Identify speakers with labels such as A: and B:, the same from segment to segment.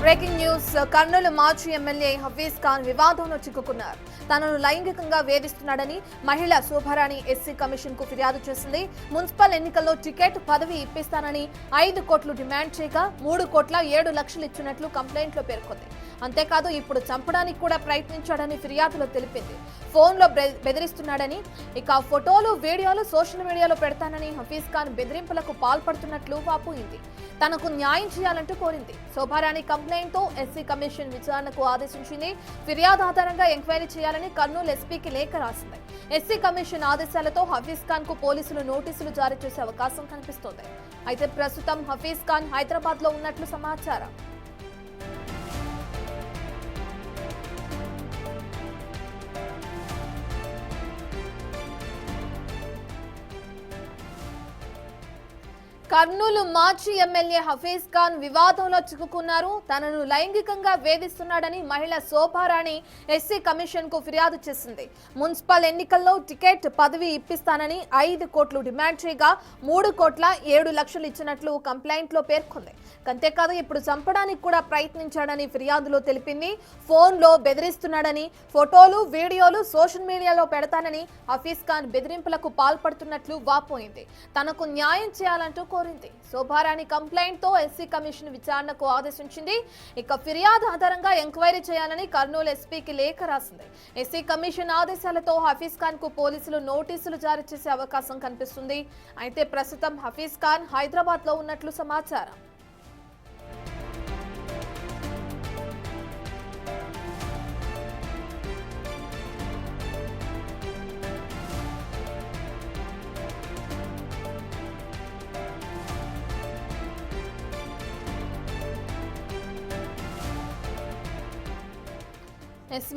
A: Breaking news. Kurnool మాజీ MLA Hafeez Khan వివాదంలో చిక్కుకున్నారు. తనను లైంగికంగా వేధిస్తున్నాడని మహిళ శోభారాణి ఎస్సీ కమిషన్ కు ఫిర్యాదు చేసింది. మున్సిపల్ ఎన్నికల్లో టికెట్ పదవి ఇప్పిస్తానని 5 కోట్లు డిమాండ్ చేయగా 3,07,00,000 ఇచ్చినట్లు కంప్లైంట్లో పేర్కొంది. అంతేకాదు ఇప్పుడు చంపడానికి కూడా ప్రయత్నించాడని ఫిర్యాదులో తెలిపింది. ఫోన్లో బెదిరిస్తున్నాడని, ఇక ఫోటోలు వీడియోలు సోషల్ మీడియాలో పెడతానని హఫీజ్ ఖాన్ బెదిరింపులకు పాల్పడుతున్నట్లు వాపోయింది. తనకు న్యాయం చేయాలంటూ కోరింది. శోభారాణి కంప్లైంట్ తో ఎస్సీ కమిషన్ విచారణకు ఆదేశించింది. ఫిర్యాదు ఆధారంగా ఎంక్వైరీ చేయాలని కర్నూలు ఎస్పీకి లేఖ రాసింది. ఎస్సీ కమిషన్ ఆదేశాలతో హఫీజ్ ఖాన్ కు పోలీసులు నోటీసులు జారీ చేసే అవకాశం కనిపిస్తోంది. అయితే ప్రస్తుతం హఫీజ్ ఖాన్ హైదరాబాద్ లో ఉన్నట్లు సమాచారం. కర్నూలు మాజీ ఎమ్మెల్యే హఫీజ్ ఖాన్ వివాదంలో చిక్కుకున్నారు. తనను లైంగికంగా వేధిస్తున్నాడని మహిళ శోభారాణి ఎస్సీ కమిషన్ కు ఫిర్యాదు చేసింది. మున్సిపల్ ఎన్నికల్లో టికెట్ పదవి ఇప్పిస్తానని 5 కోట్లు డిమాండ్ చేయగా 3,07,00,000 ఇచ్చినట్లు కంప్లైంట్ లో పేర్కొంది. అంతేకాదు ఇప్పుడు చంపడానికి కూడా ప్రయత్నించాడని ఫిర్యాదులో తెలిపింది. ఫోన్లో బెదిరిస్తున్నాడని, ఫోటోలు వీడియోలు సోషల్ మీడియాలో పెడతానని హఫీజ్ ఖాన్ బెదిరింపులకు పాల్పడుతున్నట్లు వాపోయింది. తనకు న్యాయం చేయాలంటూ కోరింది. శోభారాణి కంప్లైంట్ తో ఎస్సీ కమిషన్ విచారణకు ఆదేశించింది. ఇక ఫిర్యాదు ఆధారంగా ఎంక్వైరీ చేయాలని కర్నూలు ఎస్పీకి లేఖ రాసింది. ఎస్సీ కమిషన్ ఆదేశాలతో హఫీజ్ ఖాన్ కు పోలీసులు నోటీసులు జారీ చేసే అవకాశం కనిపిస్తుంది. అయితే ప్రస్తుతం హఫీజ్ ఖాన్ హైదరాబాద్ లో ఉన్నట్లు సమాచారం.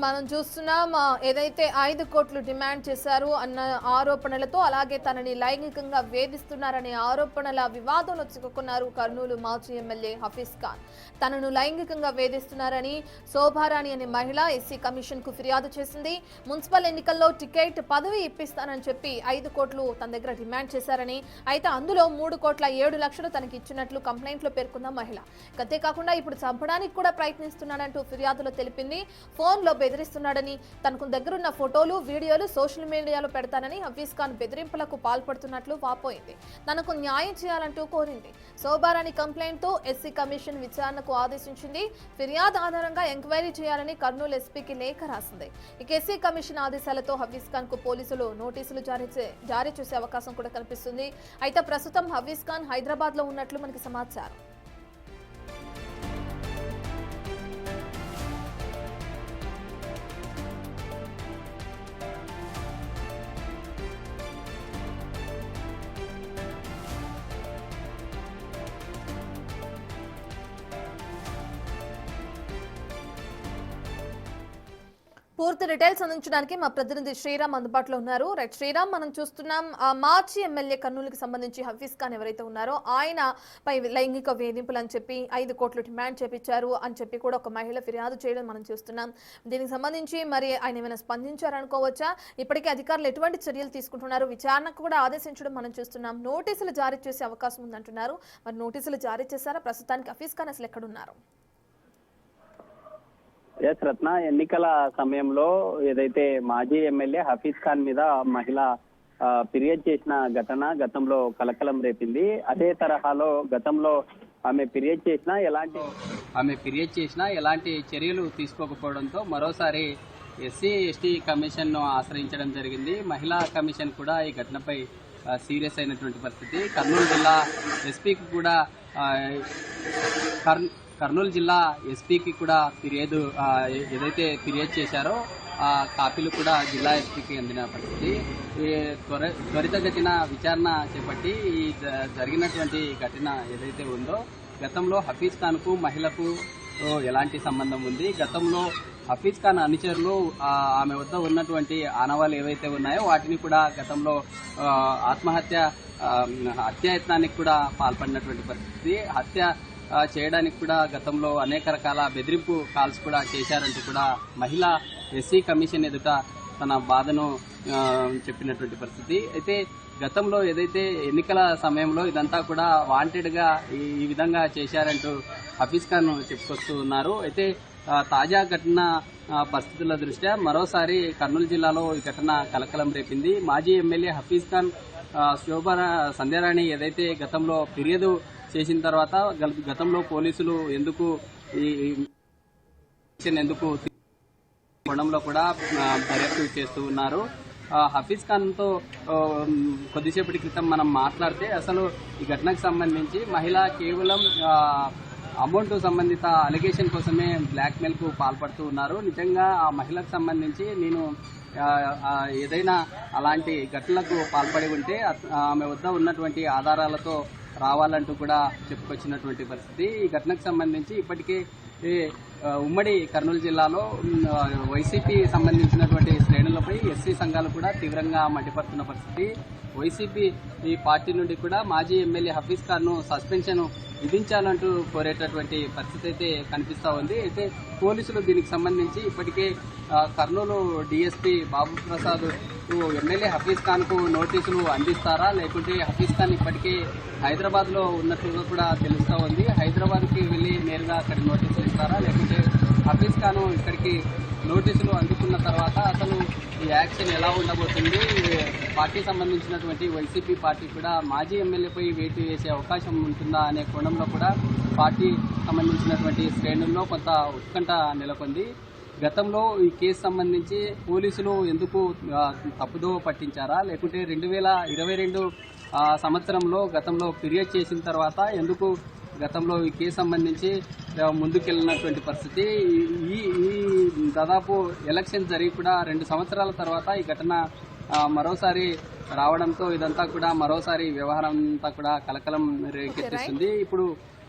A: మనం చూస్తున్నాం, ఏదైతే 5 కోట్లు డిమాండ్ చేశారు అన్న ఆరోపణలతో, అలాగే తనని లైంగికంగా వేధిస్తున్నారనే ఆరోపణల వివాదంలో చిక్కుకున్నారు కర్నూలు మాజీ ఎమ్మెల్యే హఫీజ్ ఖాన్. తనను లైంగికంగా వేధిస్తున్నారని శోభారాణి అనే మహిళ ఎస్సీ కమిషన్ కు ఫిర్యాదు చేసింది. మున్సిపల్ ఎన్నికల్లో టికెట్ పదవి ఇప్పిస్తానని చెప్పి 5 కోట్లు తన దగ్గర డిమాండ్ చేశారని, అయితే అందులో 3,07,00,000 తనకి ఇచ్చినట్లు కంప్లైంట్ లో పేర్కొన్న మహిళ. అంతేకాకుండా ఇప్పుడు చంపడానికి కూడా ప్రయత్నిస్తున్నాడంటూ ఫిర్యాదులో తెలిపింది. ఫోన్లో బెదిరిస్తున్నాడని, తనకు దగ్గరున్న ఫోటోలు వీడియోలు సోషల్ మీడియాలో పెడతానని హఫీజ్ ఖాన్ బెదిరింపులకు పాల్పడుతున్నట్లు వాపోయింది. తనకు న్యాయం చేయాలంటూ కోరింది. శోభారాణి కంప్లైంట్ తో ఎస్సీ కమిషన్ విచారణకు ఆదేశించింది. ఫిర్యాదు ఆధారంగా ఎంక్వైరీ చేయాలని కర్నూలు ఎస్పీకి లేఖ రాసింది. ఇక ఎస్సీ కమిషన్ ఆదేశాలతో హఫీజ్ ఖాన్ కు పోలీసులు నోటీసులు జారీ చేసే అవకాశం కూడా కనిపిస్తుంది. అయితే ప్రస్తుతం హఫీజ్ ఖాన్ హైదరాబాద్ లో ఉన్నట్లు మనకి సమాచారం. పూర్తి డీటెయిల్స్ అందించడానికి మా ప్రతినిధి శ్రీరామ్ అందుబాటులో ఉన్నారు. రైట్ శ్రీరామ్, మనం చూస్తున్నాం మాజీ ఎమ్మెల్యే కర్నూలుకి సంబంధించి హఫీజ్ ఖాన్ ఎవరైతే ఉన్నారో ఆయన పై లైంగిక వేధింపులు అని చెప్పి 5 కోట్లు డిమాండ్ చేపించారు అని చెప్పి కూడా ఒక మహిళ ఫిర్యాదు చేయడం మనం చూస్తున్నాం. దీనికి సంబంధించి మరి ఆయన ఏమైనా స్పందించారనుకోవచ్చా? ఇప్పటికే అధికారులు ఎటువంటి చర్యలు తీసుకుంటున్నారు? విచారణకు కూడా ఆదేశించడం మనం చూస్తున్నాం. నోటీసులు జారీ చేసే అవకాశం ఉందంటున్నారు. మరి నోటీసులు జారీ చేశారా? ప్రస్తుతానికి హఫీజ్ ఖాన్ అసలు ఎక్కడున్నారు?
B: ఎస్ రత్న, ఎన్నికల సమయంలో ఏదైతే మాజీ ఎమ్మెల్యే హఫీజ్ ఖాన్ మీద మహిళ ఫిర్యాదు చేసిన ఘటన గతంలో కలకలం రేపింది. అదే తరహాలో గతంలో ఆమె ఫిర్యాదు చేసినా ఎలాంటి చర్యలు తీసుకోకపోవడంతో మరోసారి ఎస్సీ ఎస్టీ కమిషన్ ను ఆశ్రయించడం జరిగింది. మహిళా కమిషన్ కూడా ఈ ఘటనపై సీరియస్ అయినటువంటి పరిస్థితి. కర్నూలు జిల్లా ఎస్పీకి కూడా కర్నూలు జిల్లా ఎస్పీకి కూడా ఏదైతే ఫిర్యాదు చేశారో ఆ కాపీలు కూడా జిల్లా ఎస్పీకి అందిన పరిస్థితి. త్వరితగతిన విచారణ చేపట్టి ఈ జరిగినటువంటి ఘటన ఏదైతే ఉందో, గతంలో హఫీజ్ ఖాన్ కు మహిళకు ఎలాంటి సంబంధం ఉంది, గతంలో హఫీజ్ ఖాన్ అనుచరులు ఆమె వద్ద ఉన్నటువంటి ఆనవాళ్ళు ఏవైతే ఉన్నాయో వాటిని కూడా గతంలో హత్యాయత్నానికి కూడా పాల్పడినటువంటి పరిస్థితి. హత్య చేయడానికి కూడా గతంలో అనేక రకాల బెదిరింపు కాల్స్ కూడా చేశారంటూ కూడా మహిళ ఎస్సీ కమిషన్ ఎదుట తన బాధను చెప్పినటువంటి పరిస్థితి. అయితే గతంలో ఏదైతే ఎన్నికల సమయంలో ఇదంతా కూడా వాంటెడ్ గా ఈ విధంగా చేశారంటూ హఫీజ్ ఖాన్ చెప్పుకొస్తూ ఉన్నారు. అయితే తాజా ఘటన పరిస్థితుల దృష్ట్యా మరోసారి కర్నూలు జిల్లాలో ఈ ఘటన కలకలం రేపింది. మాజీ ఎమ్మెల్యే హఫీజ్ ఖాన్ శోభన సంధ్యారాణి ఏదైతే గతంలో ఫిర్యాదు చేసిన తర్వాత గతంలో పోలీసులు ఎందుకు కోణంలో కూడా దర్యాప్తు చేస్తూ ఉన్నారు. హఫీజ్ ఖాన్ తో కొద్దిసేపటి క్రితం మనం మాట్లాడితే అసలు ఈ ఘటనకు సంబంధించి మహిళ కేవలం అమౌంట్ సంబంధిత అలిగేషన్ కోసమే బ్లాక్ మెయిల్ కు పాల్పడుతూ ఉన్నారు. నిజంగా ఆ మహిళకు సంబంధించి నేను ఏదైనా అలాంటి ఘటనలకు పాల్పడి ఉంటే ఆమె వద్ద ఉన్నటువంటి ఆధారాలతో రావాలంటూ కూడా చెప్పుకొచ్చినటువంటి పరిస్థితి. ఈ ఘటనకు సంబంధించి ఇప్పటికే ఉమ్మడి కర్నూలు జిల్లాలో వైసీపీ సంబంధించినటువంటి శ్రేణులపై ఎస్సీ సంఘాలు కూడా తీవ్రంగా మండిపడుతున్న పరిస్థితి. వైసీపీ ఈ పార్టీ నుండి కూడా మాజీ ఎమ్మెల్యే హఫీజ్ ఖాన్ ను సస్పెన్షన్ విధించాలంటూ కోరేటటువంటి పరిస్థితి అయితే కనిపిస్తా ఉంది. అయితే పోలీసులు దీనికి సంబంధించి ఇప్పటికే కర్నూలు డీఎస్పీ బాబు ప్రసాద్ ఎమ్మెల్యే హఫీజ్ ఖాన్ కు నోటీసులు అందిస్తారా, లేకుంటే హఫీజ్ ఖాన్ ఇప్పటికే హైదరాబాద్ లో ఉన్నట్లుగా కూడా తెలుస్తా ఉంది. హైదరాబాద్ కి వెళ్లి నేరుగా అక్కడ నోటీసులు ఇస్తారా, లేకుంటే హఫీజ్ ఖాన్ ఇక్కడికి నోటీసులు అందుకున్న తర్వాత అసలు ఈ యాక్షన్ ఎలా ఉండబోతుంది, పార్టీ సంబంధించినటువంటి వైసీపీ పార్టీ కూడా మాజీ ఎమ్మెల్యేపై వేటు వేసే అవకాశం ఉంటుందా అనే కోణంలో కూడా పార్టీ సంబంధించినటువంటి శ్రేణుల్లో కొంత ఉత్కంఠ నెలకొంది. గతంలో ఈ కేసు సంబంధించి పోలీసులు ఎందుకు తప్పుదోవ పట్టించారా, లేకుంటే 2022 సంవత్సరంలో గతంలో ఫిర్యాదు చేసిన తర్వాత ఎందుకు గతంలో ఈ కేసు సంబంధించి ముందుకెళ్లినటువంటి పరిస్థితి. ఈ దాదాపు ఎలక్షన్ జరిగి కూడా 2 సంవత్సరాల తర్వాత ఈ ఘటన మరోసారి రావడంతో ఇదంతా కూడా మరోసారి వ్యవహారం అంతా కూడా కలకలం రేకెత్తిస్తుంది. ఇప్పుడు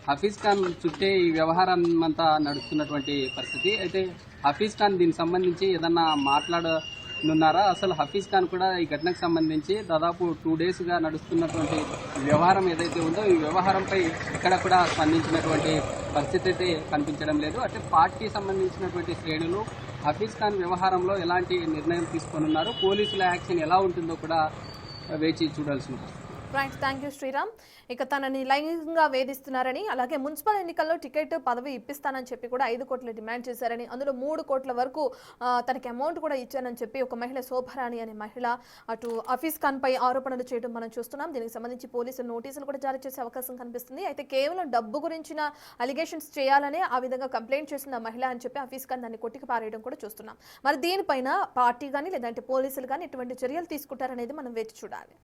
B: హఫీజ్ ఖాన్ చుట్టే ఈ వ్యవహారం అంతా నడుస్తున్నటువంటి పరిస్థితి. అయితే హఫీజ్ ఖాన్ దీనికి సంబంధించి ఏదన్నా మాట్లాడనున్నారా, అసలు హఫీజ్ ఖాన్ కూడా ఈ ఘటనకు సంబంధించి దాదాపు 2 days గా నడుస్తున్నటువంటి వ్యవహారం ఏదైతే ఉందో ఈ వ్యవహారంపై ఇక్కడ కూడా స్పందించినటువంటి పరిస్థితి అయితే కనిపించడం లేదు. అంటే పార్టీ సంబంధించినటువంటి శ్రేణులు హఫీజ్ ఖాన్ వ్యవహారంలో ఎలాంటి నిర్ణయం తీసుకోనున్నారు, పోలీసుల యాక్షన్ ఎలా ఉంటుందో కూడా వేచి చూడాల్సి ఉంటుంది.
A: Right, thank you Sriram. ఇక తనని లైంగికంగా వేధిస్తున్నారని, అలాగే మున్సిపల్ ఎన్నికల్లో టికెట్ పదవి ఇప్పిస్తానని చెప్పి కూడా 5 కోట్లు డిమాండ్ చేశారని, అందులో 3 కోట్ల వరకు తనకి అమౌంట్ కూడా ఇచ్చానని చెప్పి ఒక మహిళ శోభరాణి అనే మహిళ అటు హఫీజ్ ఖాన్ పై ఆరోపణలు చేయడం మనం చూస్తున్నాం. దీనికి సంబంధించి పోలీసులు నోటీసులు కూడా జారీ చేసే అవకాశం కనిపిస్తుంది. అయితే కేవలం డబ్బు గురించిన అలిగేషన్స్ చేయాలనే ఆ విధంగా కంప్లైంట్ చేసిన మహిళ అని చెప్పి హఫీజ్ ఖాన్ దాన్ని కొట్టికి పారేయడం కూడా చూస్తున్నాం. మరి దీనిపైన పార్టీ కానీ లేదంటే పోలీసులు కానీ ఎటువంటి చర్యలు తీసుకుంటారనేది మనం వేచి చూడాలి.